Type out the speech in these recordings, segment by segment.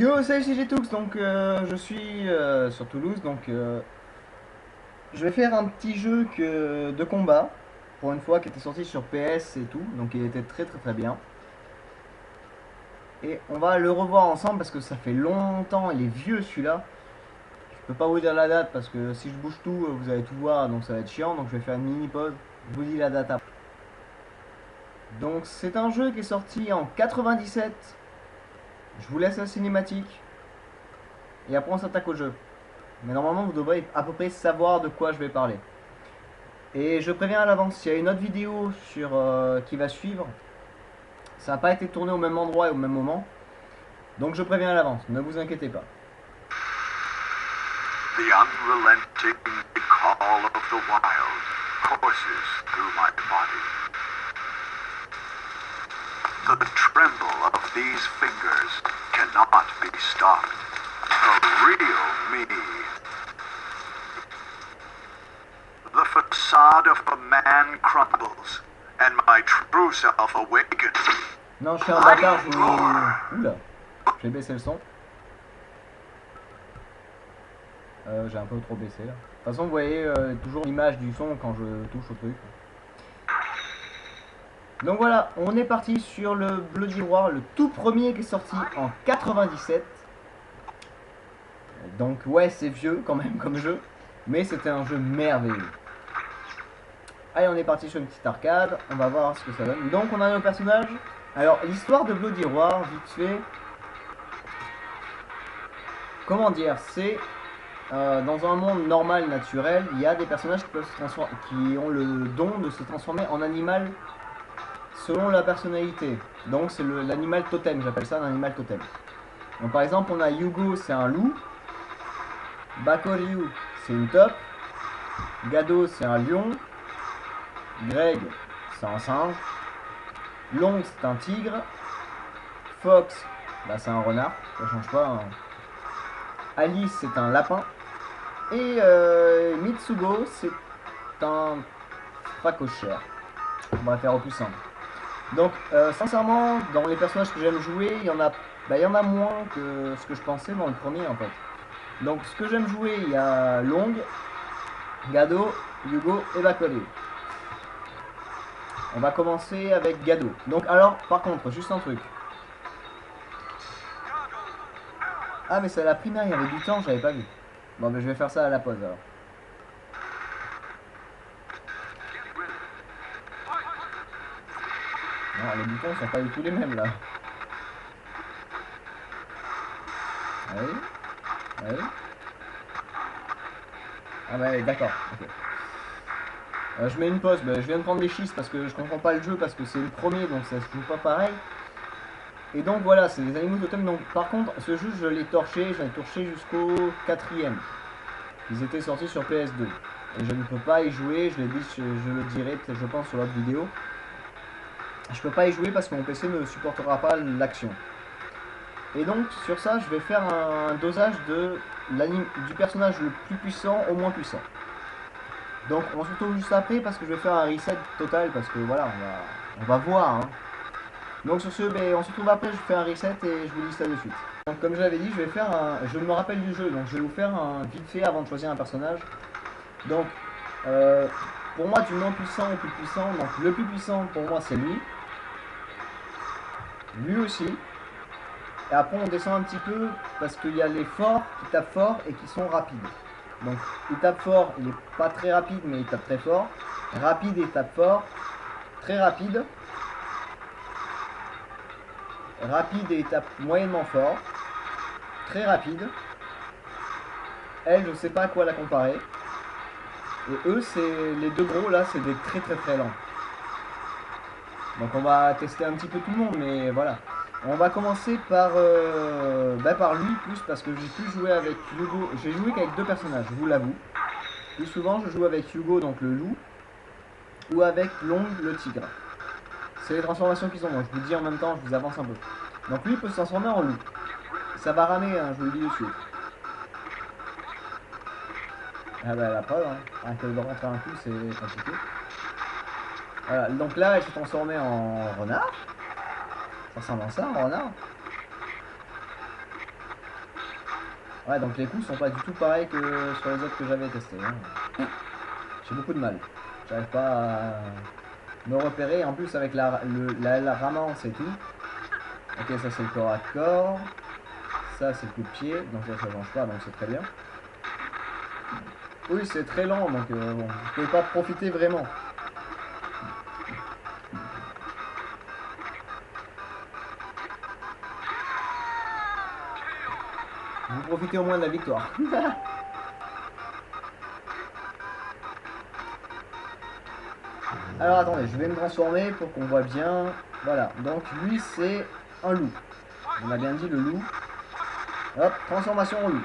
Yo, salut, c'est Jetoux, donc je suis sur Toulouse, donc je vais faire un petit jeu de combat, pour une fois, qui était sorti sur PS et tout, donc il était très très très bien. Et on va le revoir ensemble parce que ça fait longtemps, il est vieux celui-là. Je peux pas vous dire la date parce que si je bouge tout, vous allez tout voir, donc ça va être chiant, donc je vais faire une mini pause. Je vous dis la date après. Donc c'est un jeu qui est sorti en 97. Je vous laisse la cinématique et après on s'attaque au jeu. Mais normalement, vous devrez à peu près savoir de quoi je vais parler. Et je préviens à l'avance, il y a une autre vidéo qui va suivre. Ça n'a pas été tourné au même endroit et au même moment. Donc je préviens à l'avance, ne vous inquiétez pas. The unrelenting call of the wild courses through my body. The tremble of these fingers cannot be stopped. The real me. The facade of a man crumbles, and my true self awakens. Non, je suis un bâtard, je vous... Oula, j'ai baissé le son. J'ai un peu trop baissé là. De toute façon, vous voyez toujours l'image du son quand je touche au truc. Donc voilà, on est parti sur le Bloody Roar, le tout premier qui est sorti en 97. Donc ouais, c'est vieux quand même comme jeu, mais c'était un jeu merveilleux. Allez, on est parti sur une petite arcade, on va voir ce que ça donne. Donc on a nos personnages. Alors l'histoire de Bloody Roar, vite fait. Comment dire, c'est dans un monde normal, naturel, il y a des personnages qui peuvent se transformer, qui ont le don de se transformer en animal selon la personnalité. Donc c'est l'animal totem, j'appelle ça un animal totem. Donc par exemple on a Yugo, c'est un loup. Bakoryu, c'est une taupe. Gado, c'est un lion. Greg, c'est un singe. Long, c'est un tigre. Fox, bah, c'est un renard, ça change pas. Hein. Alice, c'est un lapin. Et Mitsugo, c'est un phacochère. On va faire au plus simple. Donc, sincèrement, dans les personnages que j'aime jouer, il y en a moins que ce que je pensais dans le premier en fait. Donc, ce que j'aime jouer, il y a Long, Gado, Yugo et Bakoryu. On va commencer avec Gado. Donc, alors, par contre, juste un truc. Ah, mais c'est à la primaire, il y avait du temps, j'avais pas vu. Bon, mais je vais faire ça à la pause alors. Non, les boutons sont pas du tout les mêmes là. Allez. Allez. Ah bah d'accord, ok. Je mets une pause, bah, je viens de prendre les schistes parce que je comprends pas le jeu parce que c'est le premier donc ça se joue pas pareil. Et donc voilà, c'est les animaux totems. Donc par contre, ce jeu je l'ai torché jusqu'au 4ème. Ils étaient sortis sur PS2. Et je ne peux pas y jouer, je l'ai dit, je le dirai je pense sur l'autre vidéo. Je peux pas y jouer parce que mon PC ne supportera pas l'action. Et donc sur ça, je vais faire un dosage du personnage le plus puissant au moins puissant. Donc on se retrouve juste après parce que je vais faire un reset total parce que voilà, on va voir. Hein. Donc sur ce, ben, on se retrouve après, je fais un reset et je vous dis ça de suite. Donc comme je l'avais dit, je me rappelle du jeu, donc je vais vous faire un vite fait avant de choisir un personnage. Donc pour moi du moins puissant au plus puissant, donc le plus puissant pour moi c'est lui. Lui aussi. Et après on descend un petit peu parce qu'il y a les forts qui tapent fort et qui sont rapides. Donc il tape fort, il est pas très rapide mais il tape très fort. Rapide et tape fort. Très rapide. Rapide et tape moyennement fort. Très rapide. Elle, je sais pas à quoi la comparer. Et eux, c'est les deux gros là, c'est des très très très lents. Donc on va tester un petit peu tout le monde, mais voilà. On va commencer par lui plus parce que j'ai pu jouer avec Yugo. J'ai joué qu'avec deux personnages, je vous l'avoue. Plus souvent, je joue avec Yugo, donc le loup, ou avec Long, le tigre. C'est les transformations qu'ils ont. Donc je vous dis en même temps, je vous avance un peu. Donc lui, il peut se transformer en loup. Ça va ramer, hein, je vous le dis dessus. Ah bah la preuve, hein, que de rentrer un coup, c'est compliqué. Voilà, donc là, elle s'est transformée en renard. Ça ressemble à ça, un renard. Ouais, donc les coups sont pas du tout pareils que sur les autres que j'avais testés. Hein. J'ai beaucoup de mal. J'arrive pas à me repérer. En plus, avec la ramance et tout. Ok, ça c'est le corps à corps. Ça c'est le coup de pied. Donc ça change pas, donc c'est très bien. Oui, c'est très lent, donc bon, je peux pas profiter vraiment. Vous profitez au moins de la victoire. Alors attendez, je vais me transformer pour qu'on voit bien. Voilà, donc lui c'est un loup. On a bien dit le loup. Hop, transformation en loup.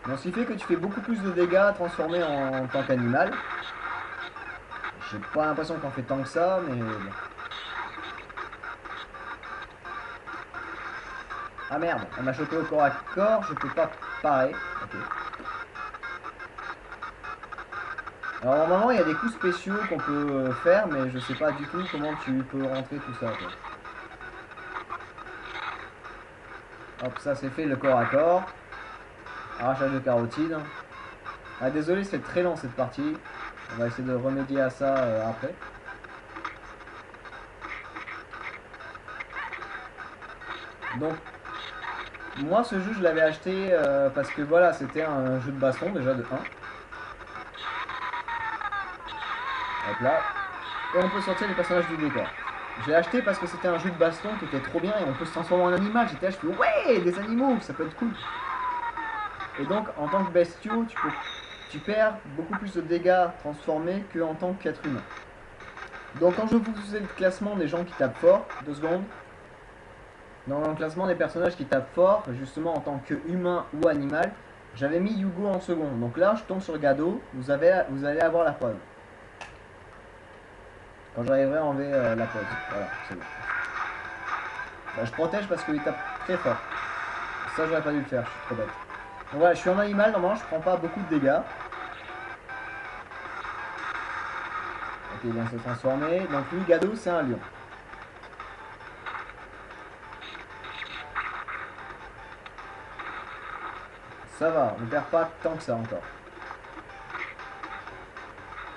Donc ce qui fait que tu fais beaucoup plus de dégâts transformé en tant qu'animal. J'ai pas l'impression qu'on fait tant que ça, mais bon. Ah merde, on m'a chopé au corps à corps, je peux pas parer. Ok. Alors normalement il y a des coups spéciaux qu'on peut faire, mais je sais pas du tout comment tu peux rentrer tout ça. Quoi. Hop, ça c'est fait le corps à corps. Arrachage de carotide. Ah désolé, c'est très lent cette partie. On va essayer de remédier à ça après. Donc, moi ce jeu je l'avais acheté parce que voilà, c'était un jeu de baston déjà de 1. Hop là. Et on peut sortir les personnages du décor. J'ai acheté parce que c'était un jeu de baston qui était trop bien et on peut se transformer en animal. J'étais là, je fais ouais, des animaux, ça peut être cool. Et donc, en tant que bestiau, tu perds beaucoup plus de dégâts transformés qu'en tant qu'être humain. Donc, quand je vous faisais le classement des gens qui tapent fort, 2 secondes. Dans le classement des personnages qui tapent fort, justement en tant qu'humain ou animal, j'avais mis Yugo en second. Donc là, je tombe sur Gado, vous allez avoir la preuve. Quand j'arriverai à enlever la pause. Voilà, c'est bon. Bah, je protège parce qu'il tape très fort. Ça, j'aurais pas dû le faire, je suis trop bête. Donc voilà, je suis en animal, normalement, je prends pas beaucoup de dégâts. Ok, il vient de se transformer. Donc lui, Gado, c'est un lion. Ça va, on ne perd pas tant que ça encore.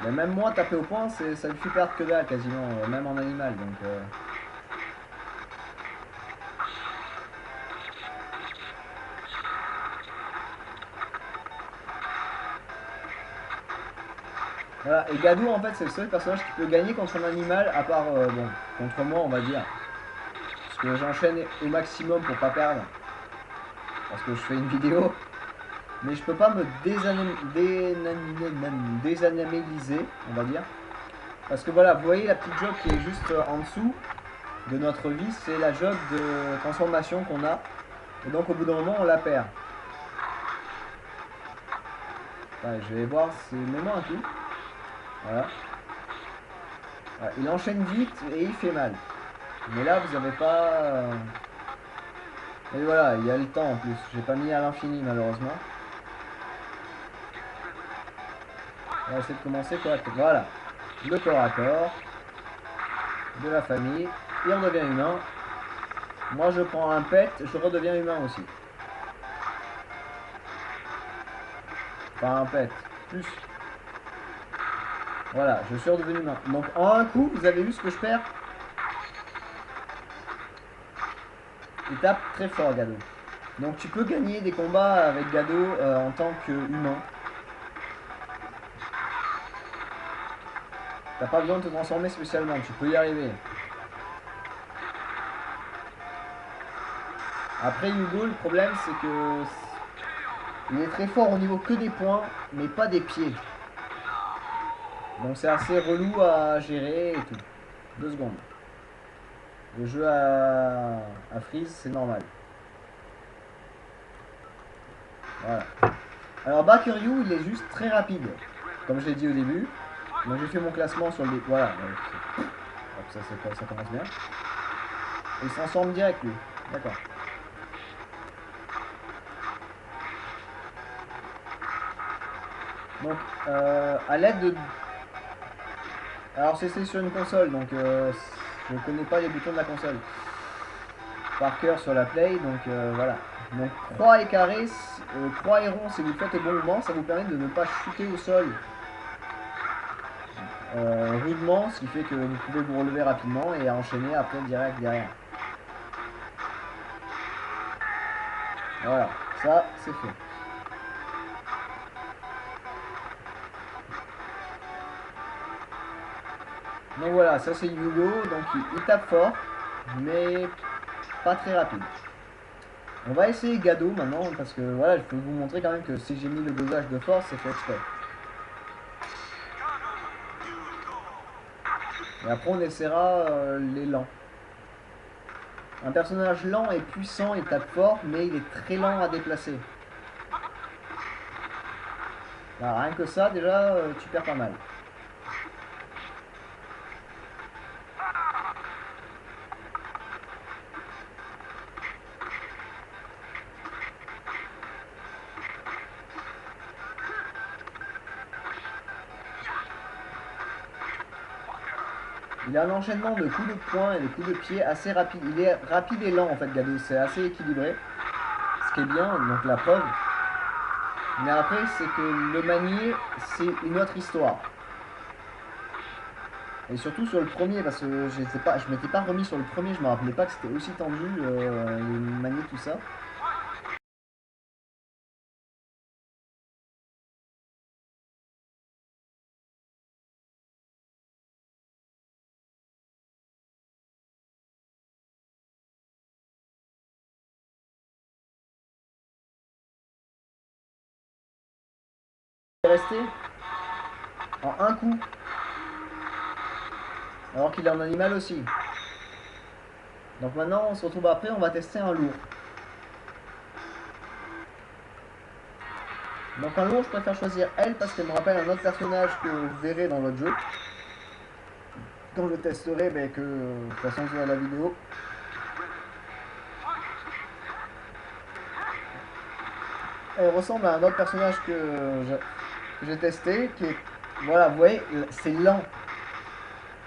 Mais même moi, taper au point, ça lui fait perdre que dalle quasiment, même en animal. Donc, voilà, et Gadou en fait c'est le seul personnage qui peut gagner contre un animal à part, bon, contre moi on va dire. Parce que j'enchaîne au maximum pour pas perdre. Parce que je fais une vidéo. Mais je peux pas me désaniméliser, on va dire. Parce que voilà, vous voyez la petite job qui est juste en dessous de notre vie, c'est la job de transformation qu'on a. Et donc au bout d'un moment on la perd. Allez, je vais voir, c'est mets-moi un coup. Voilà. Ouais, il enchaîne vite et il fait mal. Mais là vous avez pas... Et voilà, il y a le temps en plus. J'ai pas mis à l'infini malheureusement. On va essayer de commencer correctement. Voilà. Le corps à corps. De la famille. Et on devient humain. Moi je prends un pet, je redeviens humain aussi. Enfin un pet. Plus. Voilà, je suis redevenu humain. Donc en un coup, vous avez vu ce que je perds? Il tape très fort Gado. Donc tu peux gagner des combats avec Gado en tant qu'humain. T'as pas besoin de te transformer spécialement, tu peux y arriver. Après Hugo, le problème c'est que il est très fort au niveau que des points, mais pas des pieds. Donc c'est assez relou à gérer et tout. 2 secondes. Le jeu à freeze, c'est normal. Voilà. Alors Bakuryu, il est juste très rapide. Comme je l'ai dit au début. Donc j'ai fait mon classement sur le... Voilà. Hop, ça commence bien. Et il se transforme direct lui. D'accord. Donc à l'aide de... Alors c'est sur une console, donc je connais pas les boutons de la console par cœur sur la Play, donc voilà. Donc croix et carré, croix et rond, si vous le faites au bon moment, ça vous permet de ne pas chuter au sol rudement, ce qui fait que vous pouvez vous relever rapidement et enchaîner après direct derrière. Voilà, ça c'est fait. Donc voilà, ça c'est Hugo, donc il tape fort, mais pas très rapide. On va essayer Gado maintenant, parce que voilà, je peux vous montrer quand même que si j'ai mis le dosage de force, c'est fait exprès. Et après on essaiera les lents. Un personnage lent et puissant, il tape fort, mais il est très lent à déplacer. Alors, rien que ça, déjà, tu perds pas mal. Il a un enchaînement de coups de poing et de coups de pied assez rapide. Il est rapide et lent en fait, Gado. C'est assez équilibré. Ce qui est bien, donc la preuve. Mais après, c'est que le manier, c'est une autre histoire. Et surtout sur le premier, parce que je m'étais pas remis sur le premier, je me rappelais pas que c'était aussi tendu, manier tout ça. Il est resté en un coup, alors qu'il est un animal aussi. Donc maintenant, on se retrouve après, on va tester un lourd. Donc un lourd, je préfère choisir elle parce qu'elle me rappelle un autre personnage que vous verrez dans votre jeu. Quand je le testerai, ben que de toute façon vous verrez la vidéo. Elle ressemble à un autre personnage que j'ai testé, qui est, voilà, vous voyez, c'est lent.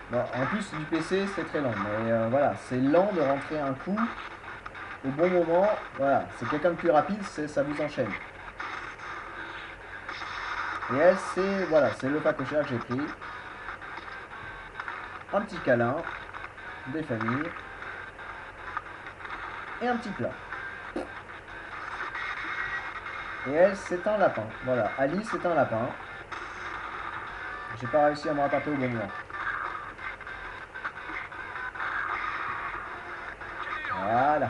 Bon, en plus du PC, c'est très lent, mais voilà, c'est lent de rentrer un coup au bon moment. Voilà, c'est quelqu'un de plus rapide, ça vous enchaîne. Et elle, c'est voilà, c'est le pacochère que j'ai pris. Un petit câlin, des familles et un petit plat. Et elle, c'est un lapin. Voilà, Alice, c'est un lapin. J'ai pas réussi à me rattraper au bon moment. Voilà.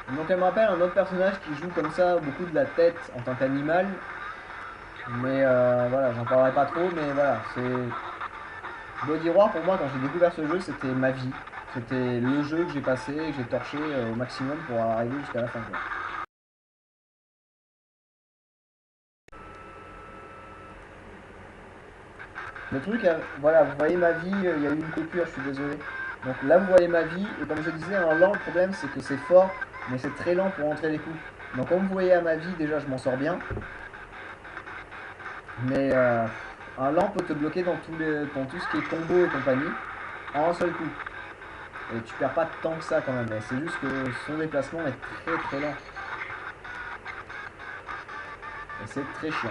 Donc elle me rappelle un autre personnage qui joue comme ça beaucoup de la tête en tant qu'animal. Mais voilà, j'en parlerai pas trop, mais voilà, c'est... Body Roar pour moi quand j'ai découvert ce jeu, c'était ma vie. C'était le jeu que j'ai passé, que j'ai torché au maximum pour arriver jusqu'à la fin. Quoi. Le truc, voilà, vous voyez ma vie, il y a eu une coupure, je suis désolé. Donc là vous voyez ma vie, et comme je disais, en lent, le problème c'est que c'est fort, mais c'est très lent pour entrer les coups. Donc comme vous voyez à ma vie, déjà je m'en sors bien. Mais un lent peut te bloquer dans tout ce qui est combo et compagnie, en un seul coup. Et tu perds pas tant que ça quand même, c'est juste que son déplacement est très très lent. Et c'est très chiant.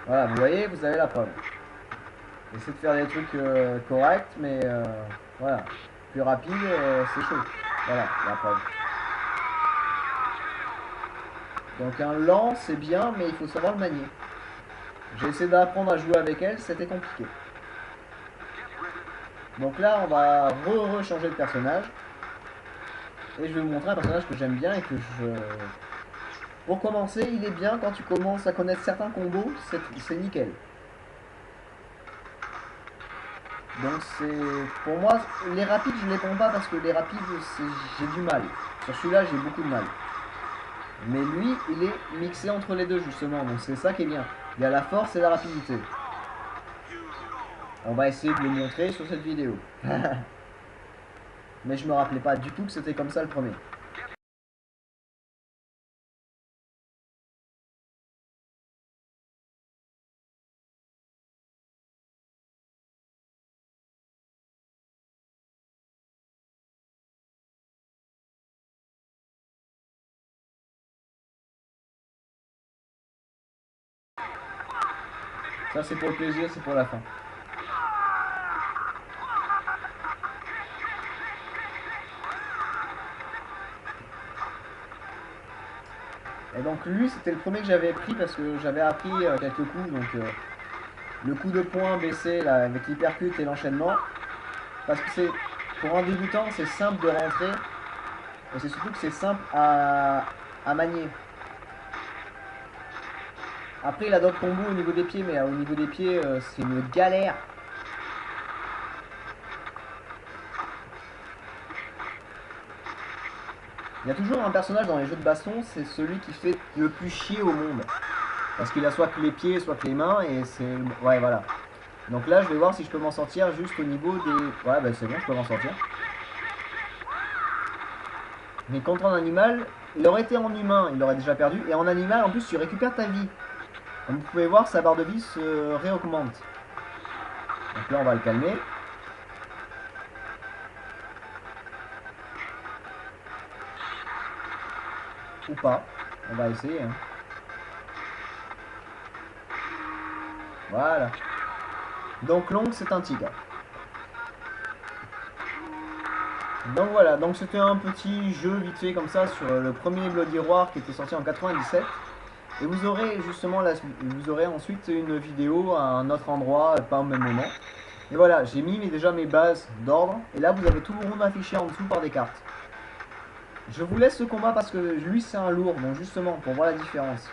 Voilà, vous voyez, vous avez la preuve. Essayez de faire des trucs corrects, mais voilà. Plus rapide, c'est chaud. Voilà, la preuve. Donc un lent, c'est bien, mais il faut savoir le manier. J'ai essayé d'apprendre à jouer avec elle, c'était compliqué. Donc là, on va changer de personnage. Et je vais vous montrer un personnage que j'aime bien et que je... Pour commencer, il est bien quand tu commences à connaître certains combos, c'est nickel. Donc c'est... Pour moi, les rapides, je ne les prends pas parce que les rapides, j'ai du mal. Sur celui-là, j'ai beaucoup de mal. Mais lui, il est mixé entre les deux, justement. Donc c'est ça qui est bien. Il y a la force et la rapidité. On va essayer de le montrer sur cette vidéo. Mais je me rappelais pas du tout que c'était comme ça le premier. Ça c'est pour le plaisir, c'est pour la fin. Et donc lui c'était le premier que j'avais pris parce que j'avais appris quelques coups, donc le coup de poing baissé là, avec l'hypercute et l'enchaînement. Parce que c'est, pour un débutant, c'est simple de rentrer. Et c'est surtout que c'est simple à manier. Après, il a d'autres combos au niveau des pieds, mais au niveau des pieds, c'est une galère. Il y a toujours un personnage dans les jeux de baston, c'est celui qui fait le plus chier au monde. Parce qu'il a soit que les pieds, soit que les mains, et c'est... Ouais, voilà. Donc là, je vais voir si je peux m'en sortir juste au niveau des... Ouais, bah c'est bon, je peux m'en sortir. Mais contre un animal, il aurait été en humain, il aurait déjà perdu. Et en animal, en plus, tu récupères ta vie. Comme vous pouvez voir, sa barre de vie se réaugmente. Donc là, on va le calmer. Ou pas. On va essayer. Hein. Voilà. Donc l'ongle, c'est un tigre. Donc voilà, donc c'était un petit jeu vite fait comme ça sur le premier Bloody Roar qui était sorti en 97. Et vous aurez justement vous aurez ensuite une vidéo à un autre endroit, pas au même moment. Et voilà, j'ai mis déjà mes bases d'ordre. Et là vous avez tout le monde affiché en dessous par des cartes. Je vous laisse ce combat parce que lui c'est un lourd, donc justement pour voir la différence.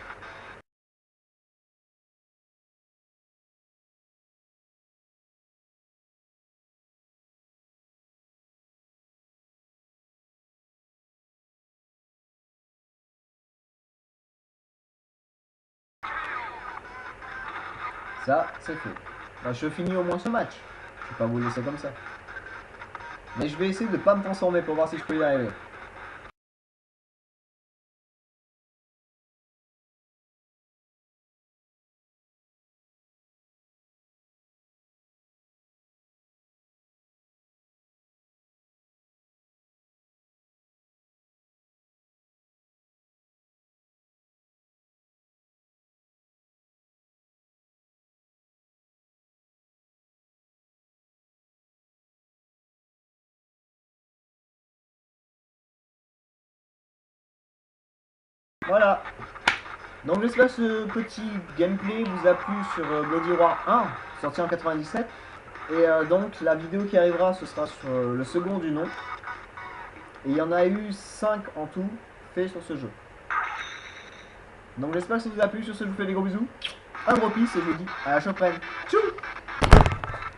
Ça, c'est fait. Bah, je finis au moins ce match. Je vais pas vous laisser comme ça. Mais je vais essayer de pas me transformer pour voir si je peux y arriver. Voilà. Donc j'espère que ce petit gameplay vous a plu sur Bloody Roar 1, sorti en 97. Et donc la vidéo qui arrivera, ce sera sur le second du nom. Et il y en a eu 5 en tout faits sur ce jeu. Donc j'espère que ça vous a plu. Sur ce, je vous fais des gros bisous. Un gros peace et je vous dis à la prochaine. Tchou!